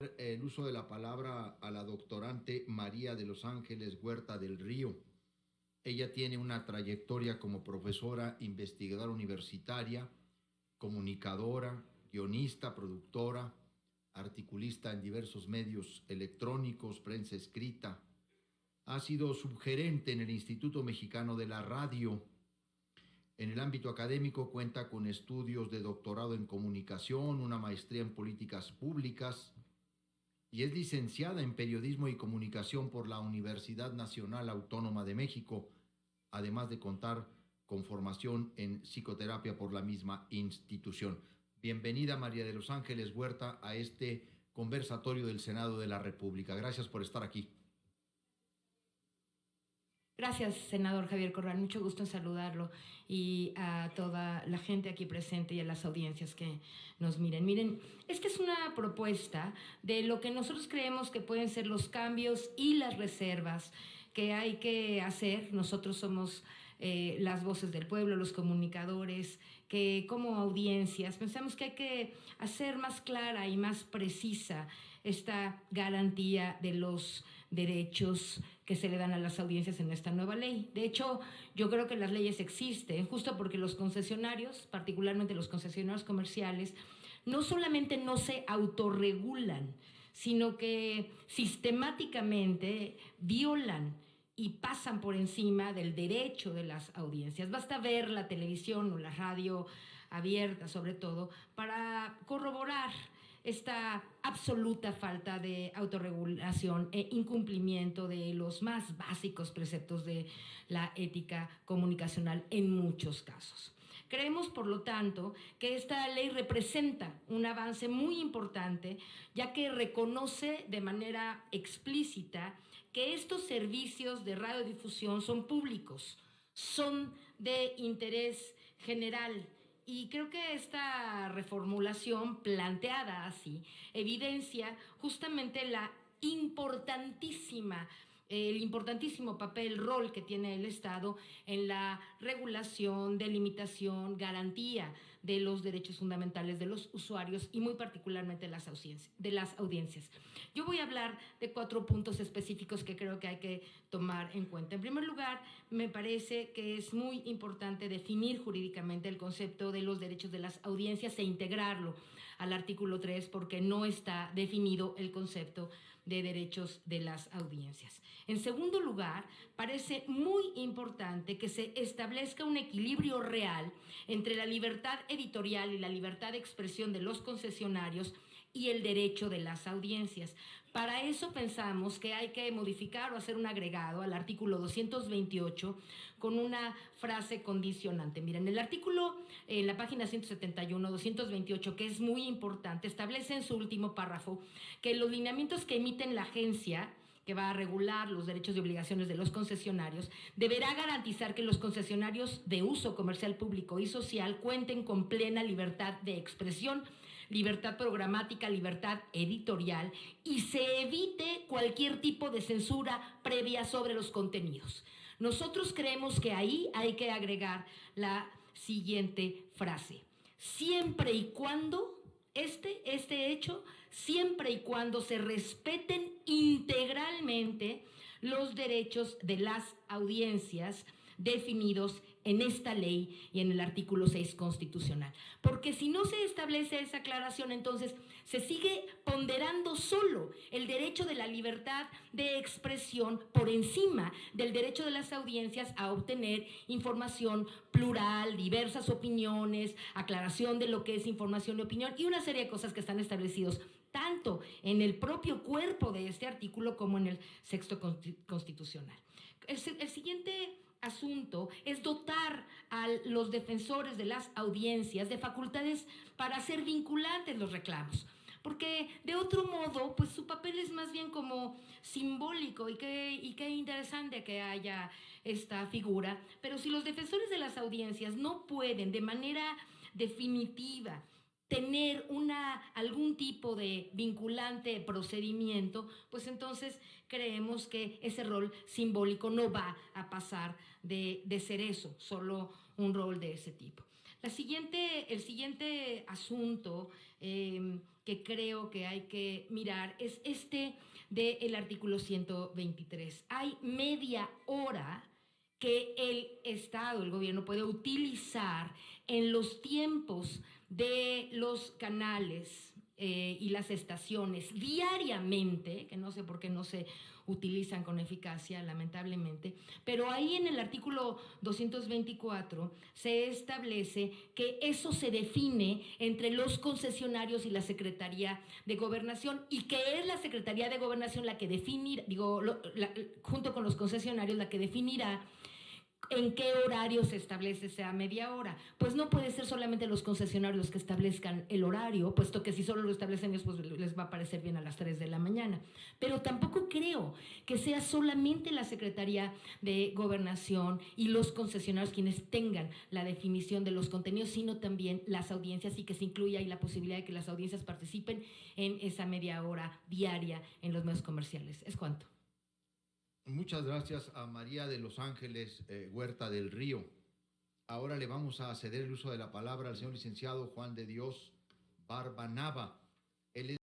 El uso de la palabra a la doctorante María de los Ángeles Huerta del Río. Ella tiene una trayectoria como profesora, investigadora universitaria, comunicadora, guionista, productora, articulista en diversos medios electrónicos, prensa escrita. Ha sido subgerente en el Instituto Mexicano de la Radio. En el ámbito académico cuenta con estudios de doctorado en comunicación, una maestría en políticas públicas, y es licenciada en Periodismo y Comunicación por la Universidad Nacional Autónoma de México, además de contar con formación en psicoterapia por la misma institución. Bienvenida, María de los Ángeles Huerta, a este conversatorio del Senado de la República. Gracias por estar aquí. Gracias, senador Javier Corral. Mucho gusto en saludarlo y a toda la gente aquí presente y a las audiencias que nos miren. Miren, esta es una propuesta de lo que nosotros creemos que pueden ser los cambios y las reservas que hay que hacer. Nosotros somos las voces del pueblo, los comunicadores, que como audiencias pensamos que hay que hacer más clara y más precisa esta garantía de los derechos que se le dan a las audiencias en esta nueva ley. De hecho, yo creo que las leyes existen justo porque los concesionarios, particularmente los concesionarios comerciales, no solamente no se autorregulan, sino que sistemáticamente violan y pasan por encima del derecho de las audiencias. Basta ver la televisión o la radio abierta, sobre todo, para corroborar esta absoluta falta de autorregulación e incumplimiento de los más básicos preceptos de la ética comunicacional en muchos casos. Creemos, por lo tanto, que esta ley representa un avance muy importante, ya que reconoce de manera explícita que estos servicios de radiodifusión son públicos, son de interés general. Y creo que esta reformulación planteada así evidencia justamente el importantísimo papel, rol que tiene el Estado en la regulación, delimitación, garantía de los derechos fundamentales de los usuarios y muy particularmente de las audiencias. Yo voy a hablar de 4 puntos específicos que creo que hay que tomar en cuenta. En primer lugar, me parece que es muy importante definir jurídicamente el concepto de los derechos de las audiencias e integrarlo al artículo 3 porque no está definido el concepto de derechos de las audiencias. En segundo lugar, parece muy importante que se establezca un equilibrio real entre la libertad editorial y la libertad de expresión de los concesionarios y el derecho de las audiencias. Para eso pensamos que hay que modificar o hacer un agregado al artículo 228 con una frase condicionante. Miren, el artículo, en la página 171, 228, que es muy importante, establece en su último párrafo que los lineamientos que emiten la agencia que va a regular los derechos y obligaciones de los concesionarios, deberá garantizar que los concesionarios de uso comercial público y social cuenten con plena libertad de expresión, libertad programática, libertad editorial y se evite cualquier tipo de censura previa sobre los contenidos. Nosotros creemos que ahí hay que agregar la siguiente frase: siempre y cuando este hecho, siempre y cuando se respeten integralmente los derechos de las audiencias definidos en esta ley y en el artículo 6 constitucional. Porque si no se establece esa aclaración, entonces se sigue ponderando solo el derecho de la libertad de expresión por encima del derecho de las audiencias a obtener información plural, diversas opiniones, aclaración de lo que es información y opinión y una serie de cosas que están establecidos tanto en el propio cuerpo de este artículo como en el texto constitucional. El siguiente asunto es dotar a los defensores de las audiencias de facultades para hacer vinculantes los reclamos, porque de otro modo pues su papel es más bien como simbólico y qué interesante que haya esta figura, pero si los defensores de las audiencias no pueden de manera definitiva tener algún tipo de vinculante procedimiento, pues entonces creemos que ese rol simbólico no va a pasar de ser eso, solo un rol de ese tipo. El siguiente asunto que creo que hay que mirar es este del artículo 123. Hay media hora que el Estado, el gobierno puede utilizar en los tiempos de los canales y las estaciones diariamente, que no sé por qué no se utilizan con eficacia, lamentablemente, pero ahí en el artículo 224 se establece que eso se define entre los concesionarios y la Secretaría de Gobernación, y que es la Secretaría de Gobernación la que definirá, junto con los concesionarios, la que definirá ¿en qué horario se establece esa media hora? Pues no puede ser solamente los concesionarios los que establezcan el horario, puesto que si solo lo establecen ellos, pues les va a parecer bien a las 3 de la mañana. Pero tampoco creo que sea solamente la Secretaría de Gobernación y los concesionarios quienes tengan la definición de los contenidos, sino también las audiencias, y que se incluya ahí la posibilidad de que las audiencias participen en esa media hora diaria en los medios comerciales. ¿Es cuánto? Muchas gracias a María de Los Ángeles Huerta del Río. Ahora le vamos a ceder el uso de la palabra al señor licenciado Juan de Dios Barba Nava. Él es